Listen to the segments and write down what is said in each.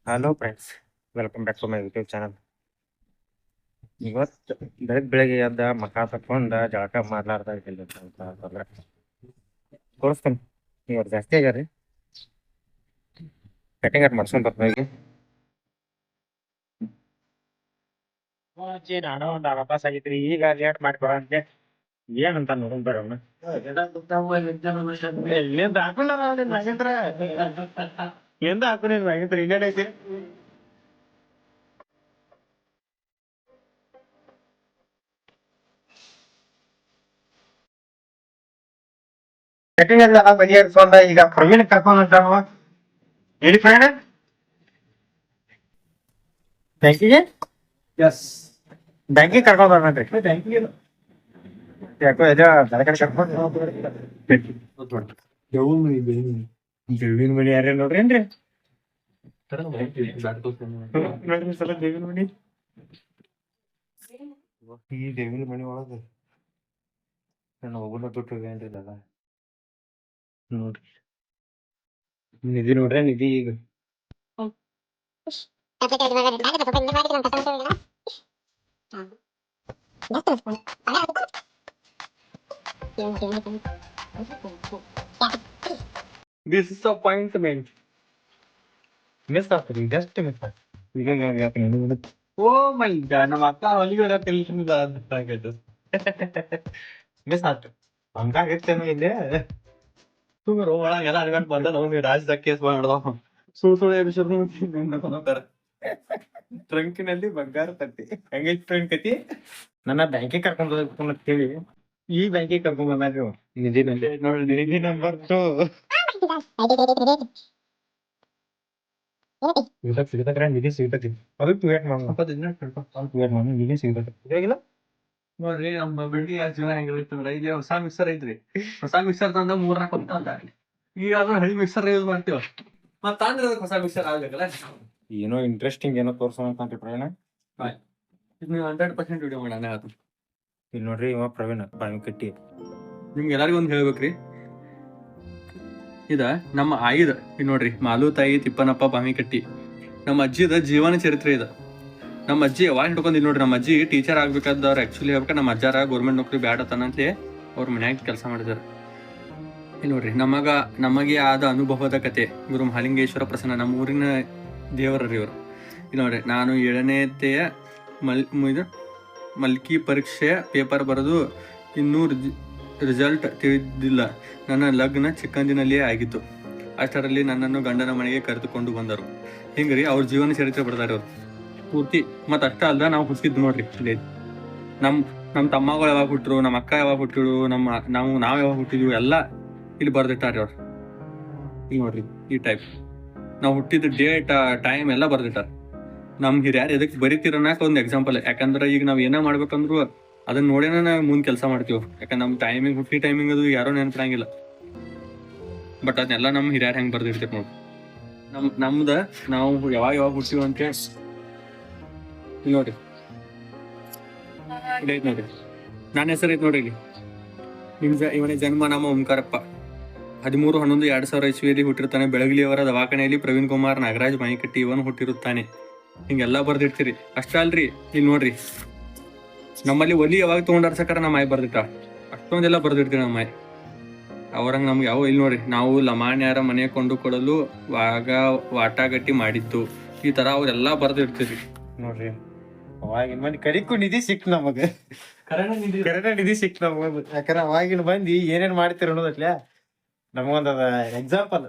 Hello friends, welcome back to my YouTube channel. ಇವತ್ತು ಬೆಳಗ್ಗೆ ಎದ್ದ ಮಕ ತಕ್ಕೊಂಡ ಜಳಕ ಮಾಡ್ಲಾರ್ದ ಅಂತಂದ್ರೆ ತೋರಿಸ್ತೀನಿ. ಇವ್ರು ಜಾಸ್ತಿ ಆಗ್ಯಾರಿ. ಕಟಿಂಗ್ ಆಟ್ ಮಾಡ್ಸ್ಕೊಂಡ್ ಬರ್ತೀವಿ. ನಾನು ಒಂದು ಅರ್ಧ ತಾಸು ಆಗೈತ್ರಿ. ಈಗ ಲೇಟ್ ಮಾಡ್ಕೊಡಂತೆ ಏನಂತ ನೋಡೋಣ ಬರೋಣ. ಎಲ್ಲಿಂದ ಹಾಕೊಂಡ ನಾಗೇಂದ್ರ ಎಂದ ಹಾಕೊಂಡ್ ನಾಗೇಂದ್ರ ಇನ್ನೇನೈತಿ. ಕಟಿಂಗ್ ಎಲ್ಲ ಬಗೆಹರಿಸ್ಕೊಂಡ ಈಗ ಪ್ರವೀಣ್ ಕರ್ಕೊಂಡ್ ಹೇಳಿ ಫ್ರೆಂಡ್ ಬ್ಯಾಂಕಿಗೆ. ಎಸ್ ಬ್ಯಾಂಕಿಗೆ ಕರ್ಕೊಂಡ್ ಬರ್ಬೇಕ್ರಿ. ಯಾಕೋ ಎಲ್ಲ ಬೇರೆ ಕಡೆ ಕರ್ಕೊಂಡು ದೇವಿನ ಮನಿ ಯಾರೇ ನೋಡ್ರೇನ್ರಿ. ನೋಡ್ರಿ ಸಲ ದೇವಿನ ಮನಿ. ಈ ದೇವಿನ ಮನಿ ಒಳಗ ನನ್ನ ಹೋಗೋಣ ಬಿಟ್ಟು ಏನ್ರಿ ಅದ ನೋಡ್ರಿ. ನಿಧಿ ನೋಡ್ರಿ, ನಿಧಿ ಈಗ ಡಿಸಪಾಯಿಂಟ್ಮೆಂಟ್ ಮಿಸ್ ಆಗ್ತದೆ. ಜಸ್ಟ್ ಮಿಸ್ ಆಗ್ತದೆ. ಈಗ ಓ ಮೈ ಗಾಡ್, ನಮ್ಮ ಅಕ್ಕ ಹೊಲಿಗೆ ಮಿಸ್ ಆಗ್ತದೆ. ಹಂಗಾಗಿರ್ತೇನೋ ಇಲ್ಲೇ ಸುಮ್ಮನೆ ಒಳಗೆಲ್ಲ ಅನ್ಕೊಂಡು ಬಂದ ನಮ್ಗೆ ರಾಜ್ಯದಾಗ ಕೇಸ್ ಮಾಡ್ದವ ಸುಳ್ಳು ಎಬ್ಬಿಸಿದ್ರು. ಟ್ರಂಕಿನಲ್ಲಿ ಬಂಗಾರ ತಟ್ಟಿ ಹೆಂಗೈತಿ ಫ್ರೆಂಡ್ ಕತಿ. ನನ್ನ ಬ್ಯಾಂಕಿಗೆ ಕರ್ಕೊಂಡು ಹೋಗ್ಬೇಕು ಅಂತ ಹೇಳಿ ಈ ಬ್ಯಾಂಕಿಗೆ ಕರ್ಕೊಂಡ್ ಬಂದ್ರಿ. ನಿಧಿನಲ್ಲಿ ನೋಡಿ, ನಿಧಿ ನಂಬರ್ 2 ಸಿಗತಕ್ರ ನಿಧಿ ಸಿಗತೈತಿ. ಅದಕ್ಕೆ ವೇಟ್ ಮಾಡೋಣ. ನಿಧಿ ಸಿಗತೈತಿ ಹೇಗಿಲ್ಲ ನೋಡ್ರಿ, ನಮ್ಮ ಬೆಳ್ಳಿ ಜೀವನ ಹೆಂಗಿರ್ತಂದ್ರ ಇಲ್ಲಿ ಹೊಸ ಮಿಕ್ಸರ್ ಐತ್ರಿ. ಹೊಸ ಮಿಕ್ಸರ್ ತಂದ 3-4 ವರ್ಷ ಅಂತ. ಈಗ ಅದನ್ನ ಹಳಿ ಮಿಕ್ಸರ್ ಯೂಸ್ ಮಾಡ್ತೀವ. ಮತ್ತ ಅಂದ್ರೆ ಹೊಸ ಮಿಕ್ಸರ್ ಆಗ್ಬೇಕಲ್ಲ. ಏನೋ ಇಂಟ್ರೆಸ್ಟಿಂಗ್ ಏನೋ ತೋರ್ಸೋಣ ಅಂತ ಪ್ರವೀಣ. ಇದು ನೀವು 100% ವಿಡಿಯೋ ಮಾಡೋಣ. ಅದು ಇಲ್ಲಿ ನೋಡ್ರಿ, ಇವ ಪ್ರವೀಣ ಬಾವಿಕಟ್ಟಿ. ನಿಮ್ಗೆ ಎಲ್ಲರಿಗೂ ಒಂದು ಹೇಳ್ಬೇಕ್ರಿ, ಇದ ನಮ್ಮ ಆಯಿದ. ಇದು ನೋಡ್ರಿ, ಮಾಲು ತಾಯಿ ತಿಪ್ಪನಪ್ಪ ಬಾವಿಕಟ್ಟಿ ನಮ್ಮ ಅಜ್ಜಿದ ಜೀವನ ಚರಿತ್ರೆ ಇದ. ನಮ್ಮ ಅಜ್ಜಿ ಯಾವಾಗ ಹಿಡ್ಕೊಂಡು ಇಲ್ಲಿ ನೋಡ್ರಿ, ನಮ್ಮ ಅಜ್ಜಿ ಟೀಚರ್ ಆಗ್ಬೇಕಾದವ್ರು. ಆಕ್ಚುಲಿ ಹೇಳ್ಬೇಕು, ನಮ್ಮ ಅಜ್ಜಾರ ಗೌರ್ಮೆಂಟ್ ನೌಕರಿ ಬ್ಯಾಡತನಂತಲೇ ಅವ್ರ ಮನ್ಯಾಗ ಕೆಲಸ ಮಾಡಿದಾರೆ. ಇಲ್ಲಿ ನೋಡ್ರಿ, ನಮಗೆ ಆದ ಅನುಭವದ ಕತೆ. ಗುರು ಮಹಾಲಿಂಗೇಶ್ವರ ಪ್ರಸನ್ನ, ನಮ್ಮ ಊರಿನ ದೇವರರಿ ಇವರು. ಇಲ್ಲಿ ನೋಡ್ರಿ, ನಾನು 7ನೇತೆಯ ಮಲ್ಕಿ ಪರೀಕ್ಷೆಯ ಪೇಪರ್ ಬರೆದು ಇನ್ನೂ ರಿಸಲ್ಟ್ ತಿಳಿದಿಲ್ಲ. ನನ್ನ ಲಗ್ನ ಚಿಕ್ಕಂದಿನಲ್ಲಿಯೇ ಆಗಿತ್ತು. ಅಷ್ಟರಲ್ಲಿ ನನ್ನನ್ನು ಗಂಡನ ಮನೆಗೆ ಕರೆದುಕೊಂಡು ಬಂದರು. ಹಿಂಗ್ರಿ ಅವ್ರ ಜೀವನ ಚರಿತ್ರೆ ಬರ್ತಾರೆ ಅವ್ರು ಪೂರ್ತಿ. ಮತ್ತು ಅಷ್ಟ ಅಲ್ದ ನಾವು ಹುಟ್ಟಿದ್ದು ನೋಡ್ರಿ ಇಲ್ಲಿ. ನಮ್ಮ ತಮ್ಮಗಳು ಯಾವಾಗ ಹುಟ್ಟರು, ನಮ್ಮ ಅಕ್ಕ ಯಾವಾಗ ಹುಟ್ಟಿರು, ನಾವು ಯಾವಾಗ ಹುಟ್ಟಿದ್ವಿ ಎಲ್ಲ ಇಲ್ಲಿ ಬರ್ದಿಟ್ಟಾರೆ ಅವ್ರು. ಈಗ ನೋಡ್ರಿ, ಈ ಟೈಪ್ ನಾವು ಹುಟ್ಟಿದ ಡೇಟ್ ಟೈಮ್ ಎಲ್ಲ ಬರ್ದಿಟ್ಟಾರ. ನಮ್ ಹಿರಿಯರು ಎದಕ್ಕೆ ಬರೀತಿರೋನಾಕ ಒಂದು ಎಕ್ಸಾಂಪಲ್. ಯಾಕಂದ್ರೆ ಈಗ ನಾವ್ ಏನ ಮಾಡ್ಬೇಕಂದ್ರು ಅದನ್ನ ನೋಡೇನ ನಾವು ಮುಂದೆ ಕೆಲಸ ಮಾಡ್ತೀವಿ. ಯಾಕಂದ್ರೆ ನಮ್ ಟೈಮಿಂಗ್, ಹುಟ್ಟಿ ಟೈಮಿಂಗ್ ಅದು ಯಾರೋ ನೆನಪಿಡಂಗಿಲ್ಲ. ಬಟ್ ಅದನ್ನೆಲ್ಲ ನಮ್ಮ ಹಿರಿಯರು ಹೆಂಗ್ ಬರ್ದಿರ್ತೀವಿ ನೋಡಿ. ನಮ್ದ ನಾವು ಯಾವಾಗ ಹುಟ್ಟಿವಿ ಅಂತ ನೋಡಿ. ಐತ್ ನೋಡ್ರಿ, ನನ್ನ ಹೆಸರು ಐತ್ ನೋಡ್ರಿ ಇಲ್ಲಿ. ಇವನ ಜನ್ಮ ನಾಮ ಓಂಕಾರಪ್ಪ. 13/11/2000 ಇಸ್ವಿಯಲ್ಲಿ ಹುಟ್ಟಿರ್ತಾನೆ. ಬೆಳಗ್ಲಿಯವರ ದವಾಖಾನೆಯಲ್ಲಿ ಪ್ರವೀಣ್ ಕುಮಾರ್ ನಾಗರಾಜ್ ಬಾವಿಕಟ್ಟಿ ಇವನು ಹುಟ್ಟಿರುತ್ತಾನೆ. ಹಿಂಗೆಲ್ಲಾ ಬರ್ದಿರ್ತೀರಿ. ಅಷ್ಟ ಅಲ್ರಿ, ಇಲ್ಲಿ ನೋಡ್ರಿ, ನಮ್ಮಲ್ಲಿ ಒಲಿ ಯಾವಾಗ ತಗೊಂಡಾರ ಸಕಾರ ನಮ್ಮ ಆಯ್ ಬರ್ದಿಟ್ಟ. ಅಷ್ಟೊಂದೆಲ್ಲ ಬರ್ದಿರ್ತೀವಿ ನಮ್ಮ ಆಯ್. ಅವ್ರಂಗ ನಮ್ಗೆ ಯಾವ ಇಲ್ಲಿ ನೋಡ್ರಿ, ನಾವು ಲಮಾಣ್ಯರ ಮನೆ ಕೊಂಡು ಕೊಡಲು ವಾಟಾಗಟ್ಟಿ ಮಾಡಿದ್ದು. ಈ ತರ ಅವ್ರೆಲ್ಲಾ ಬರ್ದಿರ್ತೀರಿ ನೋಡ್ರಿ. ಅವಾಗಿನ ಮಂದಿ ಕಡಿಕು ನಿಧಿ ಸಿಕ್ ನಮಗ. ಕರೆನ ನಿಧಿ ಸಿಕ್ ನಮಗ. ಯಾಕಂದ್ರೆ ಅವಾಗಿನ ಮಂದಿ ಏನೇನ್ ಮಾಡ್ತೀರ ಅನ್ನೋದಟ್ಲ ನಮಗೊಂದ ಎಕ್ಸಾಂಪಲ್.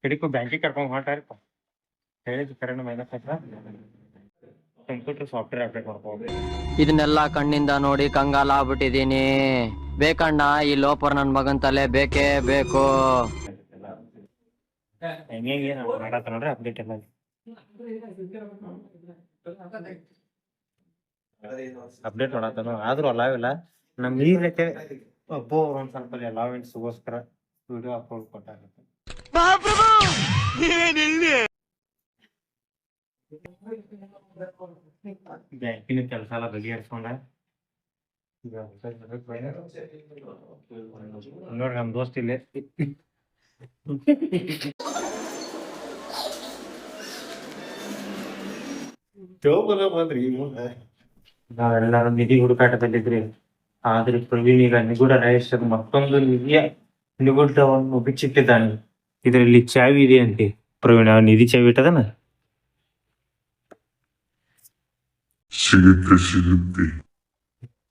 ಕಡಿಕು ಬ್ಯಾಂಕಿಗೆ ಕರ್ಕೊಂಡ್ ಹೊಂಟಾರಿಪ್ಪ. ಹೇಳಿದ್ದು ಕರೆನ ಮೈನಸ್ ಆಯ್ತಾ. ಕಂಪ್ಯೂಟರ್ ಸಾಫ್ಟ್ವೇರ್ ಅಪ್ಡೇಟ್ ಮಾಡ್ಕೋಬೇಕು. ಇದನ್ನೆಲ್ಲ ಕಣ್ಣಿಂದ ನೋಡಿ ಕಂಗಾಲ ಆಗ್ಬಿಟ್ಟಿದೀನಿ. ಬೇಕಣ್ಣ, ಈ ಲೋಪರ್ ನನ್ ಮಗನ್ ತಲೆ ಬೇಕೇ ಬೇಕು. ಹೆಂಗೆ ಮಾಡತ್ತ ನೋಡ್ರಿ ಅಪ್ಡೇಟ್ ಎಲ್ಲ. ಅಪ್ಡೇಟ್ ಮಾಡತ್ತಾನ ಆದ್ರೂ ಅಲಾವಿಲ್ಲ. ನಮ್ ಈಗೈತೆ ಒಬ್ಬ ಒಂದ್ ಸ್ವಲ್ಪ ಅಲಾವೆನ್ಸ್ಗೋಸ್ಕರ ವಿಡಿಯೋ ಅಪ್ಲೋಡ್ ಕೊಟ್ಟಾಗುತ್ತೆ. ಬ್ಯಾಂಕಿನ ಕೆಲಸ ಎಲ್ಲ ಬಗೆಹರಿಸ್ಕೊಂಡ ನೋಡ್ರಿ, ನಮ್ ದೋಸ್ತ್ ಇಲ್ಲೇ ಬಂದ್ರಿ ನಾವೆಲ್ಲರೂ ನಿಧಿ ಹುಡುಕಾಟದಲ್ಲಿದ್ರಿ. ಆದ್ರೆ ಪ್ರವೀಣ್ ಈಗ ನಿಗೂಢ ರಹಸ್ಯದ ಮತ್ತೊಂದು ನಿಧಿಯ ನಿಗೂಢವನ್ನು ಬಿಚ್ಚಿಟ್ಟಿದ್ದಾನೆ. ಇದರಲ್ಲಿ ಚಾವಿ ಇದೆ ಅಂತೆ. ಪ್ರವೀಣ್ ಆ ನಿಧಿ ಚಾವಿ ಇಟ್ಟದನ.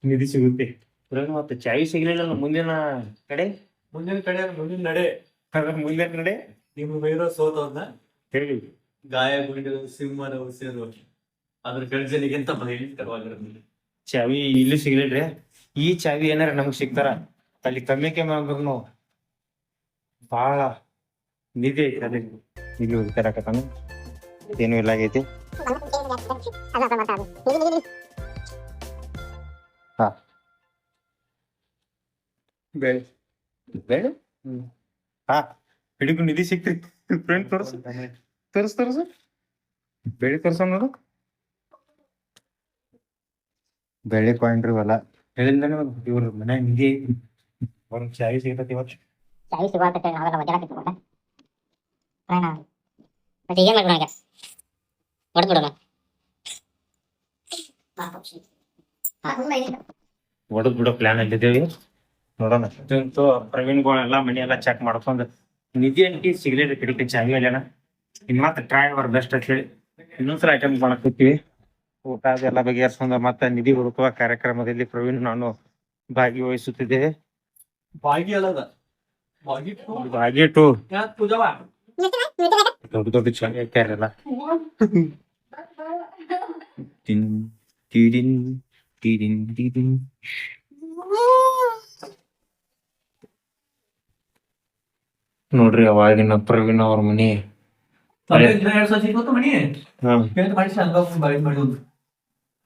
ನಿಧಿ ಸಿಗುತ್ತೆ. ಪ್ರವೀಣ್ ಮತ್ತೆ ಚಾವಿ ಸಿಗ್ಲಿಲ್ಲ. ಮುಂದಿನ ಕಡೆ ಮುಂದಿನ ನಡೆ ಮುಂದಿನ ಕಡೆ ನಿಮ್ಮ ಮೇರೋ ಸೋತವ್ರನ್ನ ಹೇಳಿ. ಗಾಯಗೊಂಡು ಸಿಂಹನ ಉಸಿರು ಅದ್ರ ಗರ್ಜನಿಗಿಂತ ಭಯಂಕರವಾಗಿರೋದು. ಚಾವಿ ಇಲ್ಲಿ ಸಿಗ್ಲಿಲ್ರಿ. ಈ ಚಾವಿ ಏನಾರ ನಮಗ್ ಸಿಗ್ತಾರ ಅಲ್ಲಿ ಕಮ್ಮಿ ಅಂದ್ರೂ ಬಾಳ ನಿಧಿ ಐತಿ. ಅದೇ ಇಲ್ಲಿ ಹುಡ್ಕಾರಕತ್ತಾನ. ಏನು ಇಲ್ಲ ಆಗೈತಿ. ಹಾ ಬೇಡ ಬೇಡ. ಹಾ ಹಿಡಿದು ನಿಧಿ ಸಿಕ್ತ್ರಿ. ಫ್ರೆಂಡ್ ತೋರ್ಸು ತೋರ್ಸು ಬೆಳಿ ತೋರ್ಸ ನೋಡು. ಬೆಳ್ಳಿ ಕಾಯಿನ್ ರೀ ಹೊಲ ಹೇಳಿದ್ಮೇಲೆ ಇವ್ರ ಮನ್ಯಾಗ ನಿಧಿ ಐತಿ. ಅವ್ರ ಚಾವಿ ಸಿಗತೈತಿ ಇವತ್ತು. ಚಾವಿ ಸಿಗುವಂತ ನಾವೆಲ್ಲ ಮಧ್ಯಾಹ್ನ ಮತ್ತೆ ಏನ್ ಮಾಡ್ಬಿಡೋಣ ಈಗ ಹೊಡೆದ್ಬಿಡೋಣ. ಹೊಡೆದ್ ಬಿಡೋ ಪ್ಲಾನ್ ಅಲ್ಲಿದ್ದೇವಿ. ನೋಡೋಣ. ಪ್ರವೀಣ್ಗಳೆಲ್ಲ ಮನಿ ಎಲ್ಲ ಚೆಕ್ ಮಾಡ್ಕೊಂಡ್ ನಿಧಿ ಅಂಟಿ ಸಿಗ್ಲಿಲ್ಲ. ಕಿಡಕಿ ಚಾವಿ ಅಲ್ಲೇನ. ಇನ್ ಮತ್ತೆ ಟ್ರೈ ಅವರ್ ಬೆಸ್ಟ್ ಅಂತ ಹೇಳಿ ಇನ್ನೊಂದ್ಸಲ ಐಟಮ್ ಮಾಡಕತ್ತೀವಿ. ಊಟ ಅದೆಲ್ಲ ಬಗೆಹರಿಸ್ಕೊಂಡ ಮತ್ತೆ ನಿಧಿ ಹುಡುಕುವ ಕಾರ್ಯಕ್ರಮದಲ್ಲಿ ಪ್ರವೀಣ್ ನಾನು ಭಾಗವಹಿಸುತ್ತಿದ್ದೇವೆ. ಬಾಗಿಟ್ಟು ದೊಡ್ಡ ದೊಡ್ಡ ಚಾವಿ ಹಾಕ್ಯಾರಲ್ಲ. ನೋಡ್ರಿ ಅವಾಗಿನ ಪ್ರವೀಣ್ ಅವ್ರ ಮನಿ.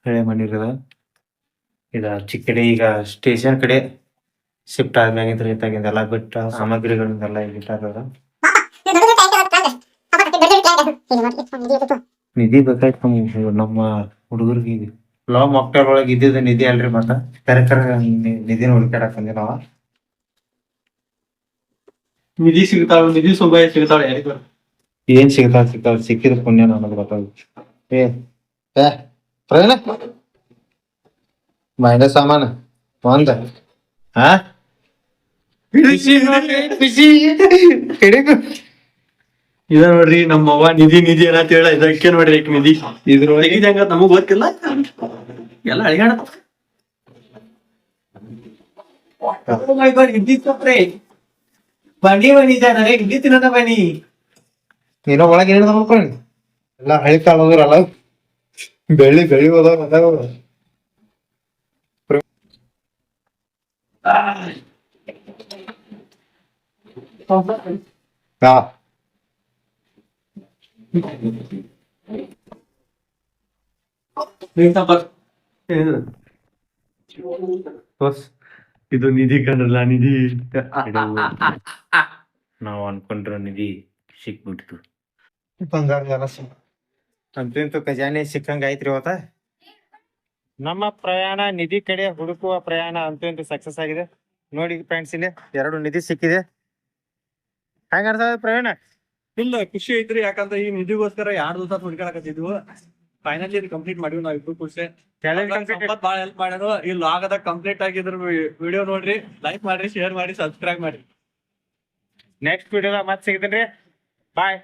ಹಳೆ ಮನಿ ಇರದ ಇದ ಚಿಕ್ಕ ಕಡೆ ಈಗ ಸ್ಟೇಷನ್ ಕಡೆ ಶಿಫ್ಟ್ ಆದ್ಮ್ಯಾಗಿಂದ ಇತ್ತಾಗಿಂದೆಲ್ಲ ಬಿಟ್ಟ ಸಾಮಗ್ರಿಗಳನ್ನೆಲ್ಲ ಇಟ್ಟಾರ. ನಿಧಿ ಬೇಕಾಯ್ತು ನಮ್ಮ ಹುಡುಗರಿಗೆ. ಲವ್ ಮಕ್ಕಳ ಒಳಗೆ ಇದ್ದಿದ್ದ ನಿಧಿ ಅಲ್ರಿ. ಮತ್ತ ಕರೆ ನಿಧಿನ ಹುಡುಕಾಡಕ್ ಬಂದಿ ನಾವ. ನಿಧಿ ಸಿಗ್ತಾಳ, ನಿಧಿ ಸುಬ್ಬಯ್ಯ ಸಿಗ್ತಾಳ. ಏನ್ ಸಿಗ್ತಾವ ಸಿಕ್ಕಿದ ಪುಣ್ಯ ನನಗೆ ಗೊತ್ತಾಗ. ಪ್ರವೀಣ ಮೈನ ಸಾಮಾನ ಒಂದ ಹಾ ಇದ ನೋಡ್ರಿ ನಮ್ಮ ಅವ್ವ ನಿಧಿ ನಿಧಿ ಏನಂತ ಹೇಳ. ಇದಕ್ಕೆ ನೋಡ್ರಿ ಈಗ ನಿಧಿ ಇದ್ರೊಳಗೆ ಹೆಂಗ ನಮಗ್ ಗೊತ್ತಿಲ್ಲ. ಎಲ್ಲ ಅಳಿಗಾಡ ಬನ್ನಿ ಬನ್ನಿ ಜನ ಇಡ್ಲಿ ತಿನ್ನೋಣ ಬನ್ನಿ. ಏನೋ ಒಳಗೆ ಏನ ನೋಡ್ಕೊಳ್ಳಿ ಎಲ್ಲ ಹಳಿ ಕಾಳ ಹೋದ್ರಲ್ಲ. ಬೆಳ್ಳಿ ಹೋದವ ಹಾ ಇದು ನಿಧಿ ಕಂಡ್ರಲ್ಲ ನಿಧಿ. ನಾವ್ ಅನ್ಕೊಂಡ್ರ ನಿಧಿ ಸಿಕ್ಬಿಡ್ತು. ಬಂಗಾರ ಅಂತೂ ಖಜಾನೆ ಸಿಕ್ಕಂಗ ಐತ್ರಿ ಇವತ್ತ. ನಮ್ಮ ಪ್ರಯಾಣ ನಿಧಿ ಕಡೆ ಹುಡುಕುವ ಪ್ರಯಾಣ ಅಂತೂ ಸಕ್ಸಸ್ ಆಗಿದೆ. ನೋಡಿ ಫ್ರೆಂಡ್ಸ್ ಇಲ್ಲಿ 2 ನಿಧಿ ಸಿಕ್ಕಿದೆ. ಹೆಂಗ ಅನ್ಸದ ಪ್ರಯಾಣ? ಇಲ್ಲ ಖುಷಿ ಐತ್ರಿ. ಯಾಕಂದ್ರೆ ಈ ನಿಧಿಗೋಸ್ಕರ 2 ದಿವಸ ಹುಡುಕಾಡಕತ್ತಿದ್ವು. ಫೈನಲಿ ಕಂಪ್ಲೀಟ್ ಮಾಡಿವಿ ನಾವ್ ಇಬ್ರು ಖುಷಿ. ಬಾಳ ಹೆಲ್ಪ್ ಮಾಡ್ಯಾರು. ಈ ಲಾಗದ ಕಂಪ್ಲೀಟ್ ಆಗಿದ್ರ ವಿಡಿಯೋ ನೋಡ್ರಿ, ಲೈಕ್ ಮಾಡ್ರಿ, ಶೇರ್ ಮಾಡಿ, ಸಬ್ಸ್ಕ್ರೈಬ್ ಮಾಡಿ. ನೆಕ್ಸ್ಟ್ ವಿಡಿಯೋದಾಗ ಮತ್ತೆ ಸಿಗ್ತೇನ್ರಿ. ಬಾಯ್.